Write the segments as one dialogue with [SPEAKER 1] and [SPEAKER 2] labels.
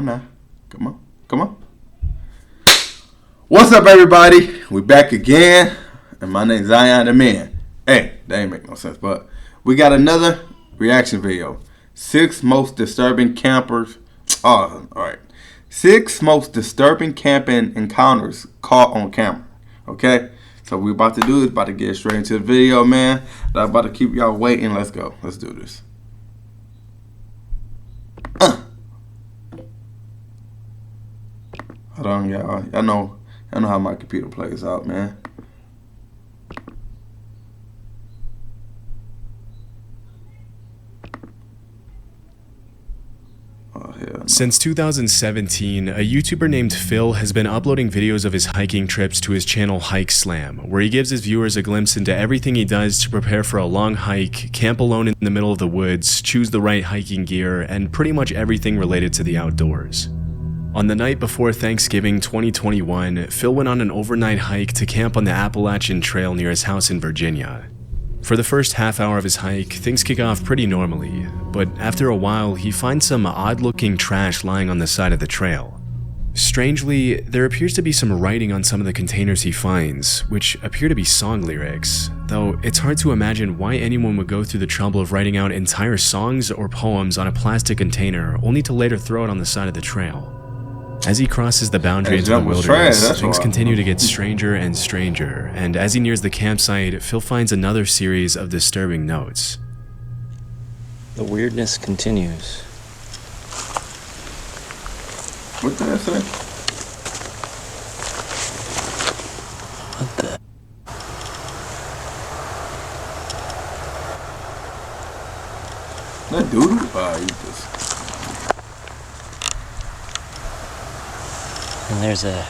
[SPEAKER 1] on now. Come on. Come on. What's up, everybody? We back again. And my name's Zion the Man. Hey, that ain't make no sense, but we got another reaction video. 6 most disturbing campers. Oh, alright. 6 most disturbing camping encounters caught on camera. Okay? So what we about to do is about to get straight into the video, man. I'm about to keep y'all waiting. Let's go. Let's do this. Hold on, y'all. Y'all know how my computer plays out, man.
[SPEAKER 2] Since 2017, a YouTuber named Phil has been uploading videos of his hiking trips to his channel Hike Slam, where he gives his viewers a glimpse into everything he does to prepare for a long hike, camp alone in the middle of the woods, choose the right hiking gear, and pretty much everything related to the outdoors. On the night before Thanksgiving 2021, Phil went on an overnight hike to camp on the Appalachian Trail near his house in Virginia. For the first half hour of his hike, things kick off pretty normally, but after a while, he finds some odd-looking trash lying on the side of the trail. Strangely, there appears to be some writing on some of the containers he finds, which appear to be song lyrics, though it's hard to imagine why anyone would go through the trouble of writing out entire songs or poems on a plastic container only to later throw it on the side of the trail. As he crosses the boundary into the wilderness, things continue to get stranger and stranger, and as he nears the campsite, Phil finds another series of disturbing notes.
[SPEAKER 3] The weirdness continues.
[SPEAKER 1] What did I say?
[SPEAKER 3] What the?
[SPEAKER 1] That doodle? You just...
[SPEAKER 3] And there's a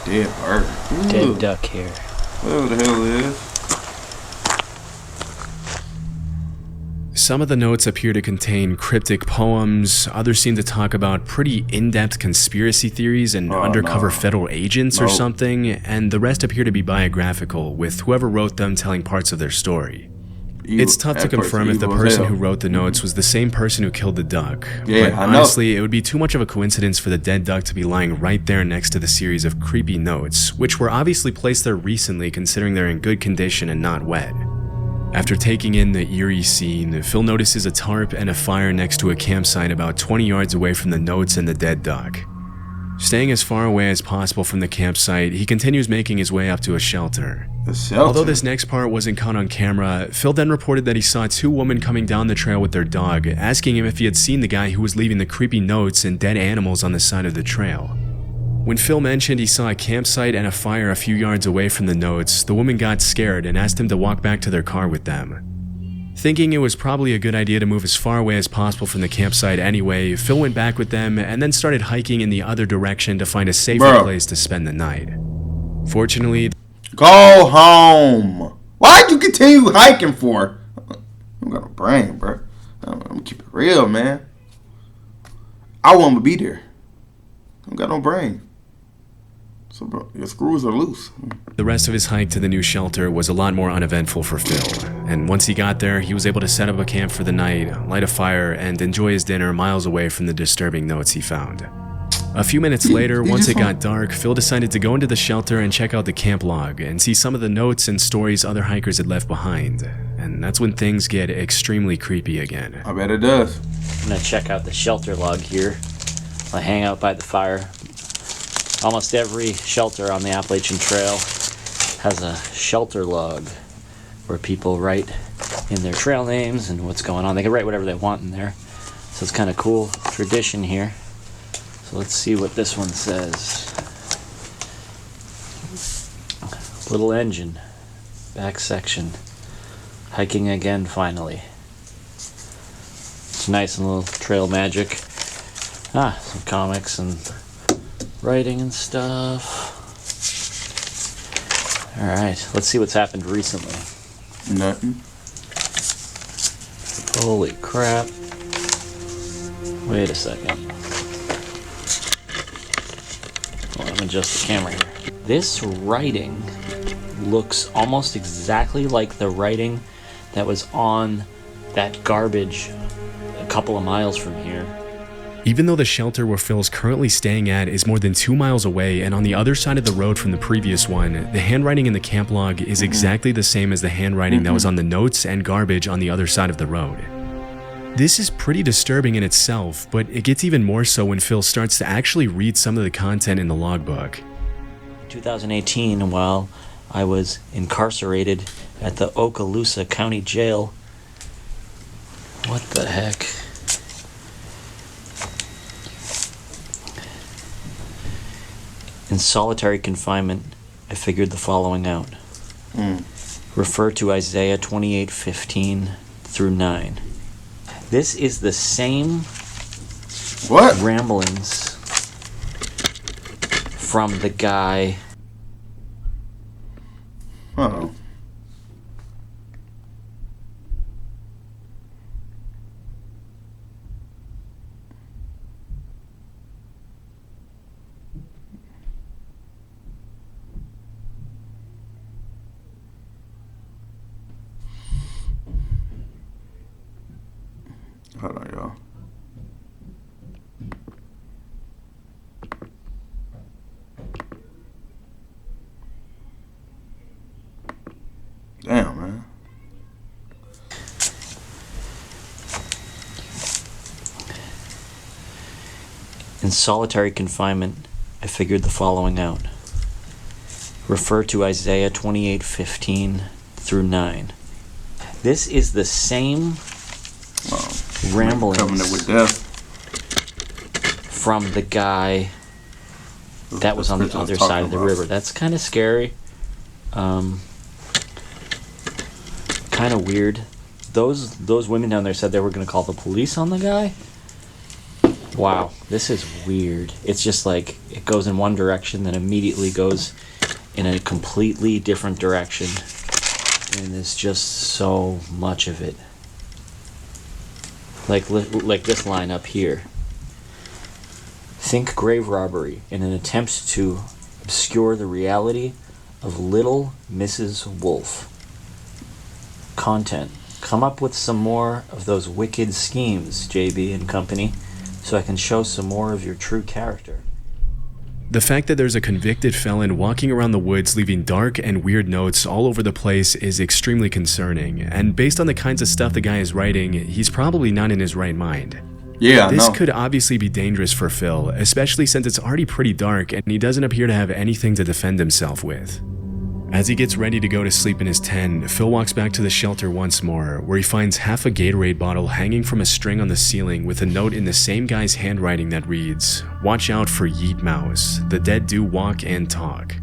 [SPEAKER 1] dead bird.
[SPEAKER 3] Dead duck here.
[SPEAKER 1] Whatever the hell it is.
[SPEAKER 2] Some of the notes appear to contain cryptic poems, others seem to talk about pretty in-depth conspiracy theories and undercover federal agents or something, and the rest appear to be biographical, with whoever wrote them telling parts of their story. It's tough to confirm if the person who wrote the notes was the same person who killed the duck, but honestly, it would be too much of a coincidence for the dead duck to be lying right there next to the series of creepy notes, which were obviously placed there recently considering they're in good condition and not wet. After taking in the eerie scene, Phil notices a tarp and a fire next to a campsite about 20 yards away from the notes and the dead duck. Staying as far away as possible from the campsite, he continues making his way up to a shelter. Although this next part wasn't caught on camera, Phil then reported that he saw 2 women coming down the trail with their dog, asking him if he had seen the guy who was leaving the creepy notes and dead animals on the side of the trail. When Phil mentioned he saw a campsite and a fire a few yards away from the notes, the woman got scared and asked him to walk back to their car with them. Thinking it was probably a good idea to move as far away as possible from the campsite anyway, Phil went back with them and then started hiking in the other direction to find a safer place to spend the night. Fortunately,
[SPEAKER 1] go home. Why'd you continue hiking for? I'm got a brain, bro. I'm gonna keep it real, man. I want to be there. I got no brain. So, bro, your screws are loose.
[SPEAKER 2] The rest of his hike to the new shelter was a lot more uneventful for Phil, and once he got there, he was able to set up a camp for the night, light a fire, and enjoy his dinner miles away from the disturbing notes he found. A few minutes later, once it got dark, Phil decided to go into the shelter and check out the camp log and see some of the notes and stories other hikers had left behind, and that's when things get extremely creepy again.
[SPEAKER 1] I bet it does.
[SPEAKER 3] I'm gonna check out the shelter log here. I hang out by the fire. Almost every shelter on the Appalachian Trail has a shelter log where people write in their trail names and what's going on. They can write whatever they want in there. So it's kind of cool tradition here. So let's see what this one says. Little engine, back section. Hiking again finally. It's nice and little trail magic. Some comics and writing and stuff. Alright, let's see what's happened recently.
[SPEAKER 1] Nothing.
[SPEAKER 3] Holy crap. Wait a second. Let me adjust the camera here. This writing looks almost exactly like the writing that was on that garbage a couple of miles from here.
[SPEAKER 2] Even though the shelter where Phil's currently staying at is more than 2 miles away and on the other side of the road from the previous one, the handwriting in the camp log is exactly the same as the handwriting that was on the notes and garbage on the other side of the road. This is pretty disturbing in itself, but it gets even more so when Phil starts to actually read some of the content in the logbook.
[SPEAKER 3] 2018, while I was incarcerated at the Okaloosa County Jail. What the heck? In solitary confinement, I figured the following out. Refer to Isaiah 28:15 through 9. This is the same ramblings from the guy.
[SPEAKER 1] Uh-oh. Hold on, y'all. Damn, man.
[SPEAKER 3] In solitary confinement, I figured the following out. Refer to Isaiah 28:15 through 9. This is the same ramblings
[SPEAKER 1] with death
[SPEAKER 3] from the guy that was on the other side of the river. That's kind of scary. Kind of weird. Those women down there said they were going to call the police on the guy. Wow, this is weird. It's just like it goes in one direction, then immediately goes in a completely different direction. And there's just so much of it. Like this line up here. Think grave robbery in an attempt to obscure the reality of Little Mrs. Wolf. Content. Come up with some more of those wicked schemes, JB and company, so I can show some more of your true character.
[SPEAKER 2] The fact that there's a convicted felon walking around the woods leaving dark and weird notes all over the place is extremely concerning, and based on the kinds of stuff the guy is writing, he's probably not in his right mind.
[SPEAKER 1] Yeah,
[SPEAKER 2] This could obviously be dangerous for Phil, especially since it's already pretty dark and he doesn't appear to have anything to defend himself with. As he gets ready to go to sleep in his tent, Phil walks back to the shelter once more, where he finds half a Gatorade bottle hanging from a string on the ceiling with a note in the same guy's handwriting that reads, "Watch out for Yeet Mouse, the dead do walk and talk."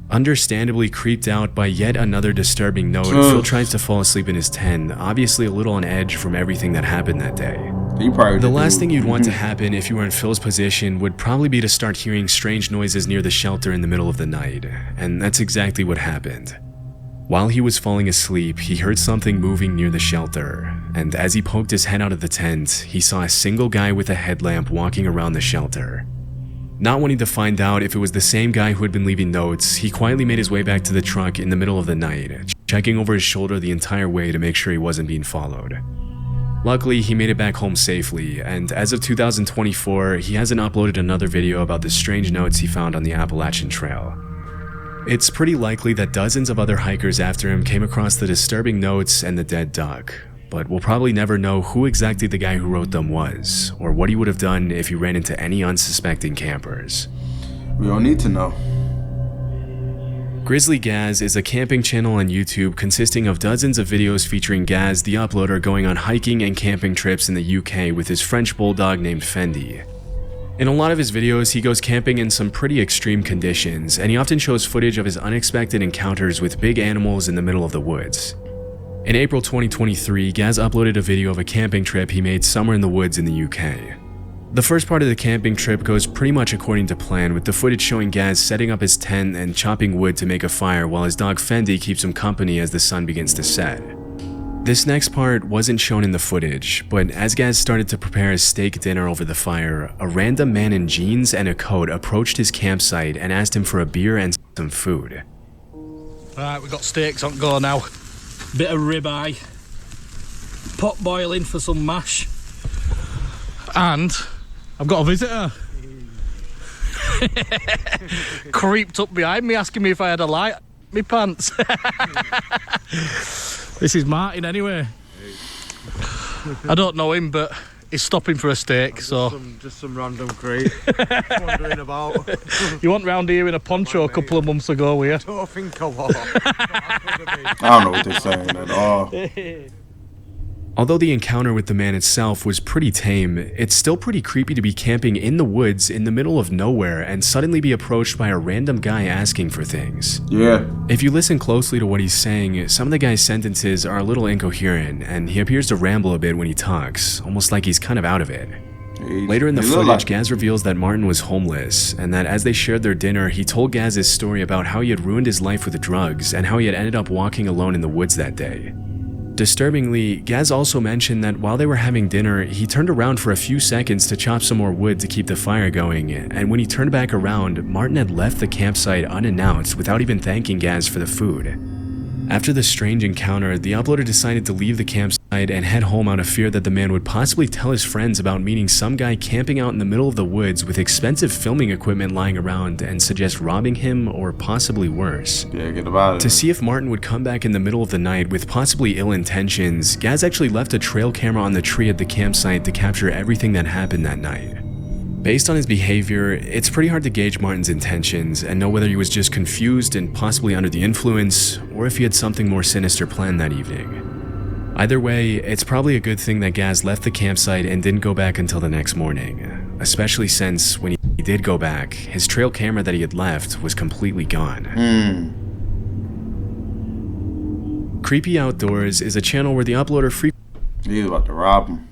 [SPEAKER 2] Understandably creeped out by yet another disturbing note, Phil tries to fall asleep in his tent, obviously a little on edge from everything that happened that day. The last thing you'd want to happen if you were in Phil's position would probably be to start hearing strange noises near the shelter in the middle of the night, and that's exactly what happened. While he was falling asleep, he heard something moving near the shelter, and as he poked his head out of the tent, he saw a single guy with a headlamp walking around the shelter. Not wanting to find out if it was the same guy who had been leaving notes, he quietly made his way back to the truck in the middle of the night, checking over his shoulder the entire way to make sure he wasn't being followed. Luckily, he made it back home safely, and as of 2024, he hasn't uploaded another video about the strange notes he found on the Appalachian Trail. It's pretty likely that dozens of other hikers after him came across the disturbing notes and the dead duck, but we'll probably never know who exactly the guy who wrote them was, or what he would have done if he ran into any unsuspecting campers.
[SPEAKER 1] We don't need to know.
[SPEAKER 2] Grizzly Gaz is a camping channel on YouTube consisting of dozens of videos featuring Gaz, the uploader, going on hiking and camping trips in the UK with his French bulldog named Fendi. In a lot of his videos, he goes camping in some pretty extreme conditions, and he often shows footage of his unexpected encounters with big animals in the middle of the woods. In April 2023, Gaz uploaded a video of a camping trip he made somewhere in the woods in the UK. The first part of the camping trip goes pretty much according to plan, with the footage showing Gaz setting up his tent and chopping wood to make a fire while his dog Fendi keeps him company as the sun begins to set. This next part wasn't shown in the footage, but as Gaz started to prepare his steak dinner over the fire, a random man in jeans and a coat approached his campsite and asked him for a beer and some food.
[SPEAKER 4] Alright, we've got steaks on go now. Bit of ribeye, pot boiling for some mash, and I've got a visitor. Creeped up behind me asking me if I had a light in my pants. This is Martin anyway. I don't know him, but he's stopping for a steak, so...
[SPEAKER 5] Just some random creep wandering about.
[SPEAKER 4] You went round here in a poncho a couple of months ago, were you?
[SPEAKER 5] I don't think I was.
[SPEAKER 1] I don't know what they're saying at all.
[SPEAKER 2] Although the encounter with the man itself was pretty tame, it's still pretty creepy to be camping in the woods in the middle of nowhere and suddenly be approached by a random guy asking for things.
[SPEAKER 1] Yeah.
[SPEAKER 2] If you listen closely to what he's saying, some of the guy's sentences are a little incoherent, and he appears to ramble a bit when he talks, almost like he's kind of out of it. Later in the footage, Gaz reveals that Martin was homeless, and that as they shared their dinner, he told Gaz his story about how he had ruined his life with the drugs and how he had ended up walking alone in the woods that day. Disturbingly, Gaz also mentioned that while they were having dinner, he turned around for a few seconds to chop some more wood to keep the fire going, and when he turned back around, Martin had left the campsite unannounced without even thanking Gaz for the food. After the strange encounter, the uploader decided to leave the campsite and head home out of fear that the man would possibly tell his friends about meeting some guy camping out in the middle of the woods with expensive filming equipment lying around and suggest robbing him or possibly worse.
[SPEAKER 1] Yeah, get about it.
[SPEAKER 2] To see if Martin would come back in the middle of the night with possibly ill intentions, Gaz actually left a trail camera on the tree at the campsite to capture everything that happened that night. Based on his behavior, it's pretty hard to gauge Martin's intentions and know whether he was just confused and possibly under the influence, or if he had something more sinister planned that evening. Either way, it's probably a good thing that Gaz left the campsite and didn't go back until the next morning, especially since when he did go back, his trail camera that he had left was completely gone. Creepy Outdoors is a channel where the uploader
[SPEAKER 1] He's about to rob him.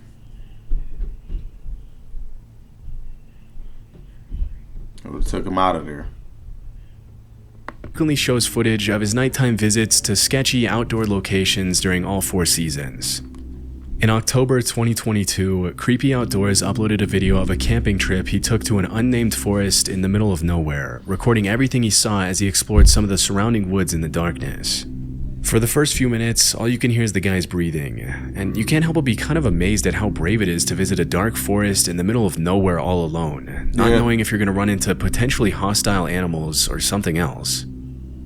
[SPEAKER 1] It took him out of there.
[SPEAKER 2] frequently shows footage of his nighttime visits to sketchy outdoor locations during all 4 seasons. In October 2022, Creepy Outdoors uploaded a video of a camping trip he took to an unnamed forest in the middle of nowhere, recording everything he saw as he explored some of the surrounding woods in the darkness. For the first few minutes, all you can hear is the guy's breathing, and you can't help but be kind of amazed at how brave it is to visit a dark forest in the middle of nowhere all alone, not knowing if you're going to run into potentially hostile animals or something else.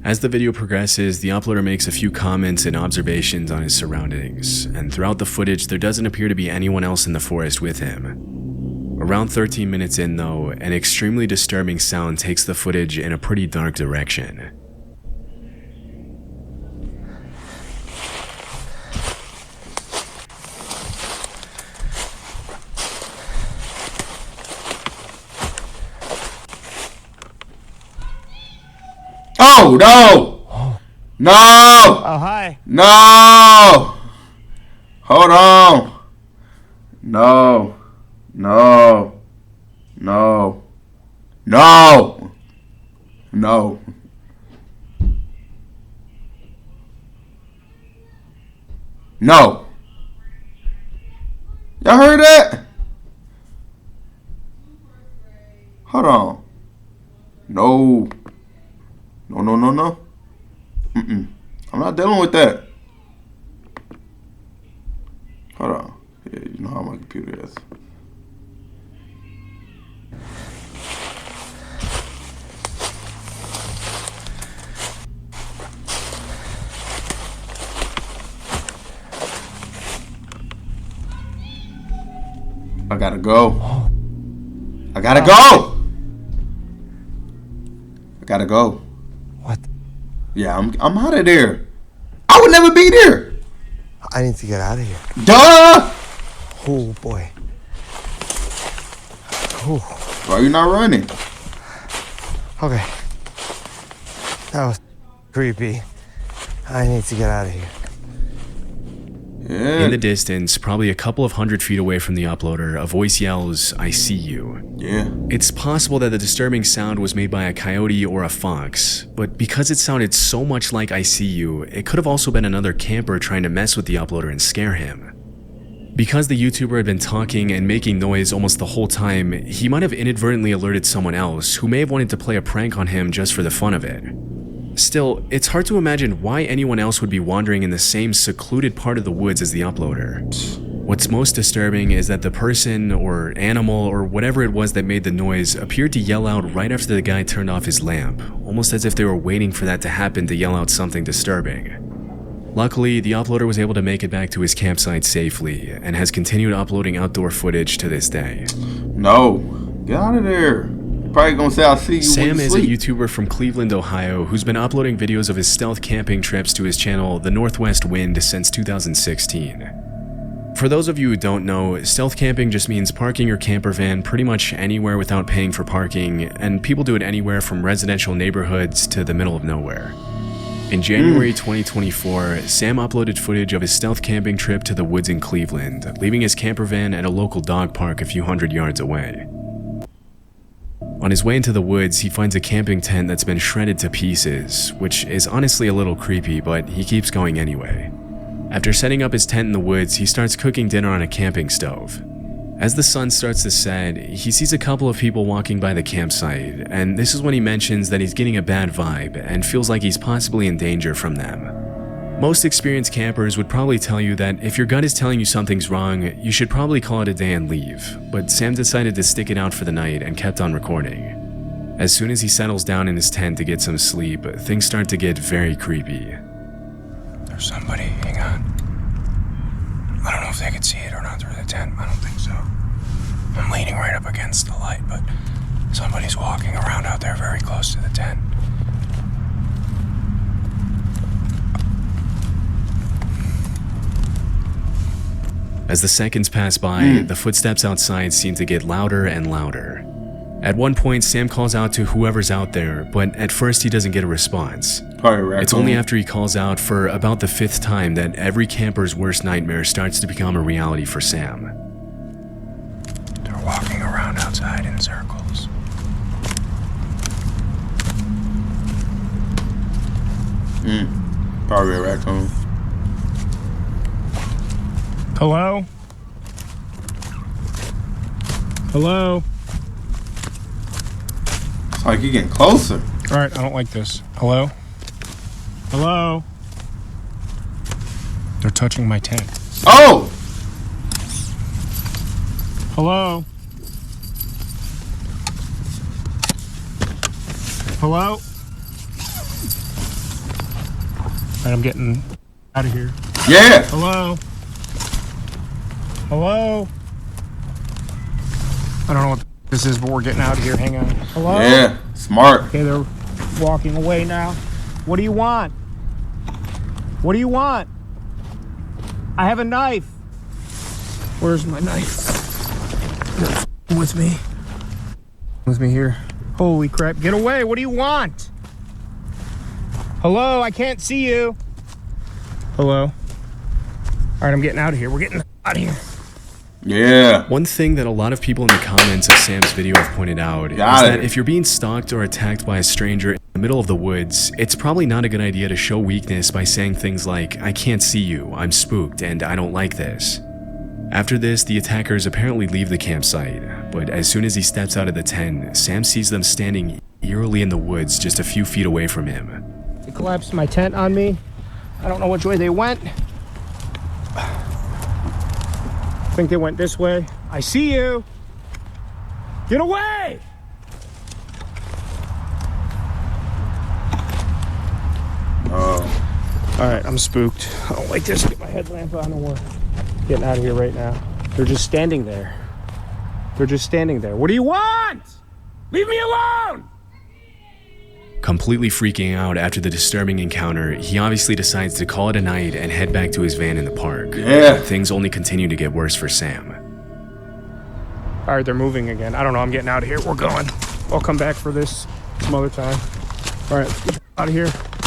[SPEAKER 2] As the video progresses, the uploader makes a few comments and observations on his surroundings, and throughout the footage there doesn't appear to be anyone else in the forest with him. Around 13 minutes in though, an extremely disturbing sound takes the footage in a pretty dark direction.
[SPEAKER 1] Oh, no! No!
[SPEAKER 5] Oh, hi.
[SPEAKER 1] No! Hold on. No. No. No. No. No. No. Y'all heard that? Hold on. No. No, no, no, no. I'm not dealing with that. Hold on. Yeah, you know how my computer is. I gotta go. I gotta go. I gotta go.
[SPEAKER 5] What?
[SPEAKER 1] Yeah, I'm out of there. I would never be there.
[SPEAKER 5] I need to get out of here.
[SPEAKER 1] Duh!
[SPEAKER 5] Oh, boy. Oh,
[SPEAKER 1] Why you not running?
[SPEAKER 5] okay. That was creepy. I need to get out of here.
[SPEAKER 1] Yeah.
[SPEAKER 2] In the distance, probably a couple of 100 feet away from the uploader, a voice yells, "I see you."
[SPEAKER 1] Yeah.
[SPEAKER 2] It's possible that the disturbing sound was made by a coyote or a fox, but because it sounded so much like "I see you," it could have also been another camper trying to mess with the uploader and scare him. Because the YouTuber had been talking and making noise almost the whole time, he might have inadvertently alerted someone else who may have wanted to play a prank on him just for the fun of it. Still, it's hard to imagine why anyone else would be wandering in the same secluded part of the woods as the uploader. What's most disturbing is that the person or animal or whatever it was that made the noise appeared to yell out right after the guy turned off his lamp, almost as if they were waiting for that to happen to yell out something disturbing. Luckily, the uploader was able to make it back to his campsite safely and has continued uploading outdoor footage to this day.
[SPEAKER 1] No, get out of there. Probably gonna say I'll see you
[SPEAKER 2] Sam
[SPEAKER 1] when you
[SPEAKER 2] is
[SPEAKER 1] sleep.
[SPEAKER 2] a YouTuber from Cleveland, Ohio, who's been uploading videos of his stealth camping trips to his channel, The Northwest Wind, since 2016. For those of you who don't know, stealth camping just means parking your camper van pretty much anywhere without paying for parking, and people do it anywhere from residential neighborhoods to the middle of nowhere. In January 2024, Sam uploaded footage of his stealth camping trip to the woods in Cleveland, leaving his camper van at a local dog park a few hundred yards away. On his way into the woods, he finds a camping tent that's been shredded to pieces, which is honestly a little creepy, but he keeps going anyway. After setting up his tent in the woods, he starts cooking dinner on a camping stove. As the sun starts to set, he sees a couple of people walking by the campsite, and this is when he mentions that he's getting a bad vibe and feels like he's possibly in danger from them. Most experienced campers would probably tell you that if your gut is telling you something's wrong, you should probably call it a day and leave, but Sam decided to stick it out for the night and kept on recording. As soon as he settles down in his tent to get some sleep, things start to get very creepy.
[SPEAKER 6] There's somebody, hang on. I don't know if they can see it or not through the tent. I don't think so. I'm leaning right up against the light, but somebody's walking around out there very close to the tent.
[SPEAKER 2] As the seconds pass by, the footsteps outside seem to get louder and louder. At one point, Sam calls out to whoever's out there, but at first he doesn't get a response. It's only after he calls out for about the 5th time that every camper's worst nightmare starts to become a reality for Sam.
[SPEAKER 6] They're walking around outside in circles.
[SPEAKER 1] Probably a raccoon.
[SPEAKER 6] Hello? Hello?
[SPEAKER 1] It's like you're getting closer.
[SPEAKER 6] Alright, I don't like this. Hello? Hello? They're touching my tent.
[SPEAKER 1] Oh!
[SPEAKER 6] Hello? Hello? Alright, I'm getting out of here.
[SPEAKER 1] Yeah!
[SPEAKER 6] Hello? Hello? I don't know what this is, but we're getting out of here. Hang on. Hello?
[SPEAKER 1] Yeah, smart.
[SPEAKER 6] Okay, they're walking away now. What do you want? What do you want? I have a knife. Where's my knife? They're with me. With me here. Holy crap. Get away. What do you want? Hello? I can't see you. Hello? All right, I'm getting out of here. We're getting out of here.
[SPEAKER 1] Yeah.
[SPEAKER 2] One thing that a lot of people in the comments of Sam's video have pointed out is that if you're being stalked or attacked by a stranger in the middle of the woods, it's probably not a good idea to show weakness by saying things like, "I can't see you, I'm spooked, and I don't like this." After this, the attackers apparently leave the campsite, but as soon as he steps out of the tent, Sam sees them standing eerily in the woods just a few feet away from him.
[SPEAKER 6] They collapsed my tent on me. I don't know which way they went. I think they went this way. I see you. Get away!
[SPEAKER 1] Oh.
[SPEAKER 6] All right, I'm spooked. I don't like this. Get my headlamp on and we're getting out of here right now. They're just standing there. They're just standing there. What do you want? Leave me alone!
[SPEAKER 2] Completely freaking out after the disturbing encounter, he obviously decides to call it a night and head back to his van in the park.
[SPEAKER 1] Yeah.
[SPEAKER 2] Things only continue to get worse for Sam.
[SPEAKER 6] All right, they're moving again. I don't know. I'm getting out of here. We're going. I'll come back for this some other time. All right, let's get out of here.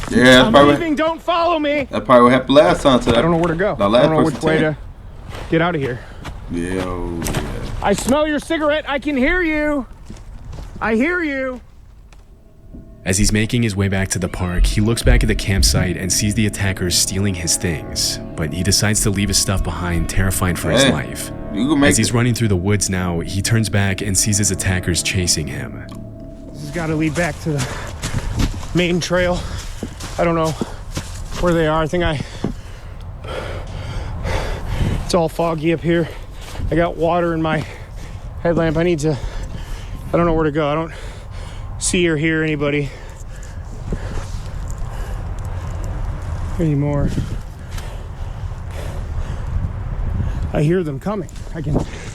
[SPEAKER 1] Yeah, that's
[SPEAKER 6] I'm
[SPEAKER 1] probably,
[SPEAKER 6] leaving. Don't follow me.
[SPEAKER 1] that's probably what happened last time to that.
[SPEAKER 6] I don't know where to go.
[SPEAKER 1] The
[SPEAKER 6] I
[SPEAKER 1] last
[SPEAKER 6] don't know which
[SPEAKER 1] person
[SPEAKER 6] way
[SPEAKER 1] tent.
[SPEAKER 6] to get out of here.
[SPEAKER 1] Yeah, oh, yeah.
[SPEAKER 6] I smell your cigarette. I can hear you. I hear you.
[SPEAKER 2] As he's making his way back to the park, he looks back at the campsite and sees the attackers stealing his things, but he decides to leave his stuff behind, terrified for his
[SPEAKER 1] Hey,
[SPEAKER 2] life.
[SPEAKER 1] You can make
[SPEAKER 2] As he's
[SPEAKER 1] it.
[SPEAKER 2] running through the woods now, he turns back and sees his attackers chasing him.
[SPEAKER 6] This has got to lead back to the main trail. I don't know where they are. I think It's all foggy up here. I got water in my headlamp. I don't know where to go. I don't see or hear anybody anymore. I hear them coming.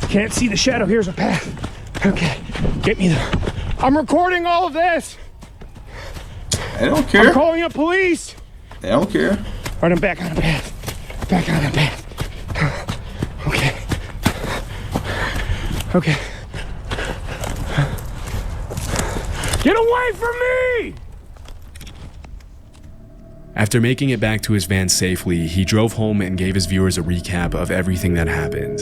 [SPEAKER 6] Can't see the shadow. Here's a path. Okay, get me the. I'm recording all of this.
[SPEAKER 1] They don't care.
[SPEAKER 6] I'm calling up police.
[SPEAKER 1] They don't care.
[SPEAKER 6] All right, I'm back on the path. Back on the path. Okay. Okay. Get away from me!
[SPEAKER 2] After making it back to his van safely, he drove home and gave his viewers a recap of everything that happened.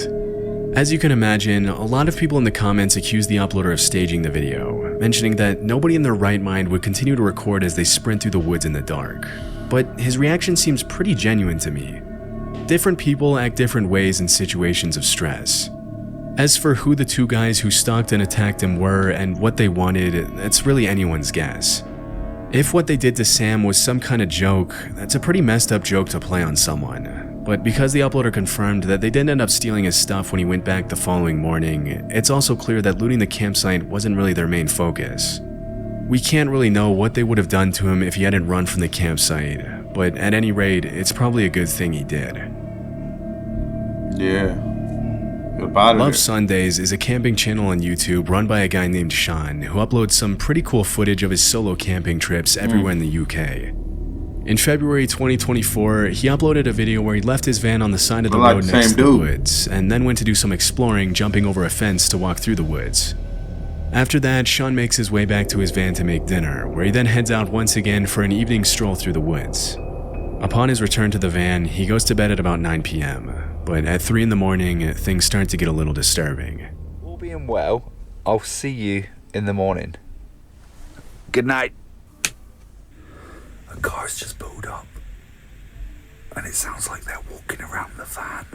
[SPEAKER 2] As you can imagine, a lot of people in the comments accused the uploader of staging the video, mentioning that nobody in their right mind would continue to record as they sprint through the woods in the dark. But his reaction seems pretty genuine to me. Different people act different ways in situations of stress. As for who the two guys who stalked and attacked him were and what they wanted, it's really anyone's guess. If what they did to Sam was some kind of joke, that's a pretty messed up joke to play on someone. But because the uploader confirmed that they didn't end up stealing his stuff when he went back the following morning, it's also clear that looting the campsite wasn't really their main focus. We can't really know what they would have done to him if he hadn't run from the campsite, but at any rate, it's probably a good thing he did.
[SPEAKER 1] Yeah.
[SPEAKER 2] Love Sundays is a camping channel on YouTube run by a guy named Sean, who uploads some pretty cool footage of his solo camping trips everywhere in the UK. In February 2024, he uploaded a video where he left his van on the side of the road next to the woods, and then went to do some exploring, jumping over a fence to walk through the woods. After that, Sean makes his way back to his van to make dinner, where he then heads out once again for an evening stroll through the woods. Upon his return to the van, he goes to bed at about 9 p.m., but at 3 in the morning, things start to get a little disturbing.
[SPEAKER 7] All being well, I'll see you in the morning. Good night. A car's just pulled up, and it sounds like they're walking around the van.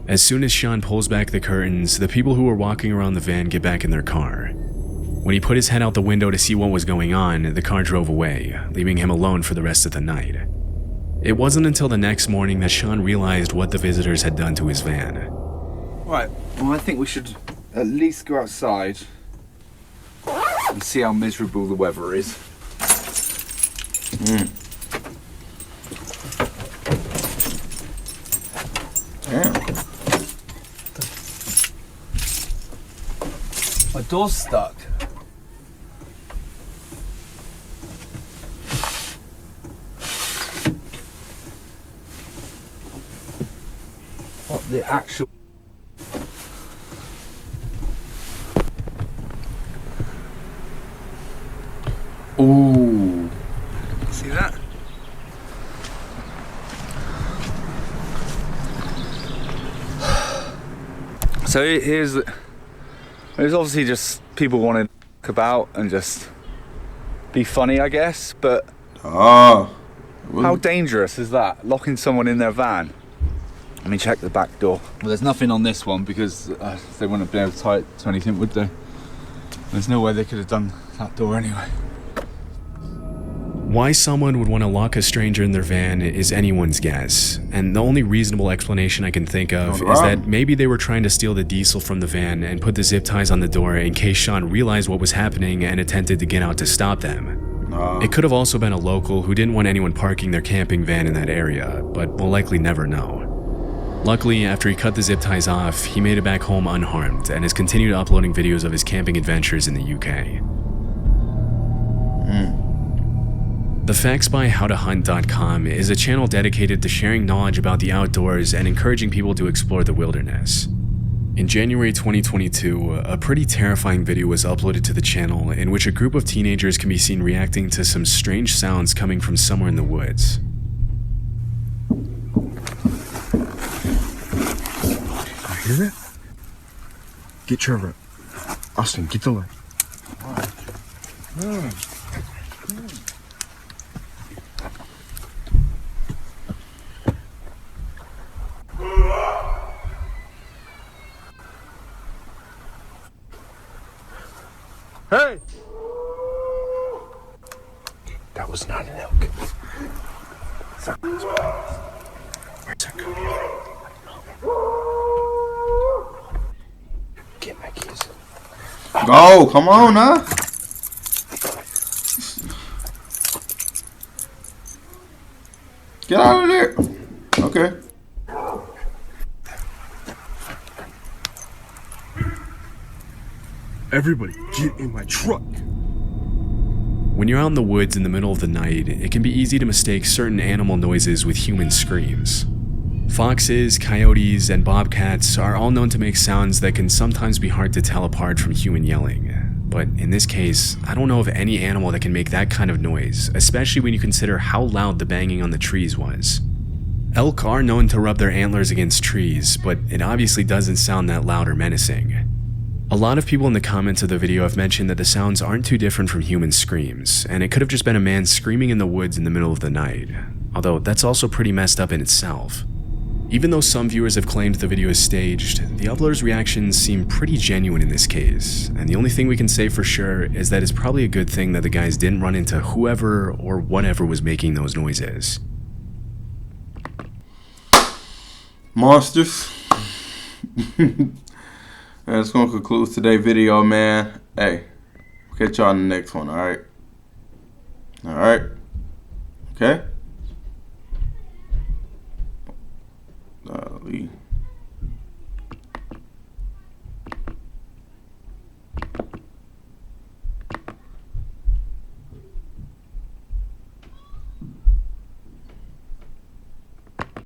[SPEAKER 2] As soon as Sean pulls back the curtains, the people who were walking around the van get back in their car. When he put his head out the window to see what was going on, the car drove away, leaving him alone for the rest of the night. It wasn't until the next morning that Sean realized what the visitors had done to his van.
[SPEAKER 7] Right, well I think we should at least go outside and see how miserable the weather is.
[SPEAKER 1] Damn.
[SPEAKER 7] My door's stuck. What the actual...
[SPEAKER 1] Ooh.
[SPEAKER 7] See that? So here's there's obviously just people wanting to talk about and just be funny, I guess, but
[SPEAKER 1] Oh.
[SPEAKER 7] how dangerous is that? Locking someone in their van? Let me check the back door. Well, there's nothing on this one because they wouldn't have been able to tie it to anything, would they? There's no way they could have done that door anyway.
[SPEAKER 2] Why someone would want to lock a stranger in their van is anyone's guess, and the only reasonable explanation I can think of is that maybe they were trying to steal the diesel from the van and put the zip ties on the door in case Sean realized what was happening and attempted to get out to stop them. It could have also been a local who didn't want anyone parking their camping van in that area, but we'll likely never know. Luckily, after he cut the zip ties off, he made it back home unharmed and has continued uploading videos of his camping adventures in the UK. The FactsByHowToHunt.com is a channel dedicated to sharing knowledge about the outdoors and encouraging people to explore the wilderness. In January 2022, a pretty terrifying video was uploaded to the channel in which a group of teenagers can be seen reacting to some strange sounds coming from somewhere in the woods.
[SPEAKER 8] I hear it? Get Trevor. Austin, get the light.
[SPEAKER 4] Hey!
[SPEAKER 8] That was not an elk. Where's that coming from? Get my keys.
[SPEAKER 1] Go, come on, huh? Get out of there. Okay.
[SPEAKER 8] Everybody, get in my truck.
[SPEAKER 2] When you're out in the woods in the middle of the night, it can be easy to mistake certain animal noises with human screams. Foxes, coyotes, and bobcats are all known to make sounds that can sometimes be hard to tell apart from human yelling. But in this case, I don't know of any animal that can make that kind of noise, especially when you consider how loud the banging on the trees was. Elk are known to rub their antlers against trees, but it obviously doesn't sound that loud or menacing. A lot of people in the comments of the video have mentioned that the sounds aren't too different from human screams, and it could have just been a man screaming in the woods in the middle of the night, although that's also pretty messed up in itself. Even though some viewers have claimed the video is staged, the uploader's reactions seem pretty genuine in this case, and the only thing we can say for sure is that it's probably a good thing that the guys didn't run into whoever or whatever was making those noises.
[SPEAKER 1] Monsters. That's gonna conclude today's video, man. Hey, catch y'all in the next one, alright? Alright? Okay? Lee.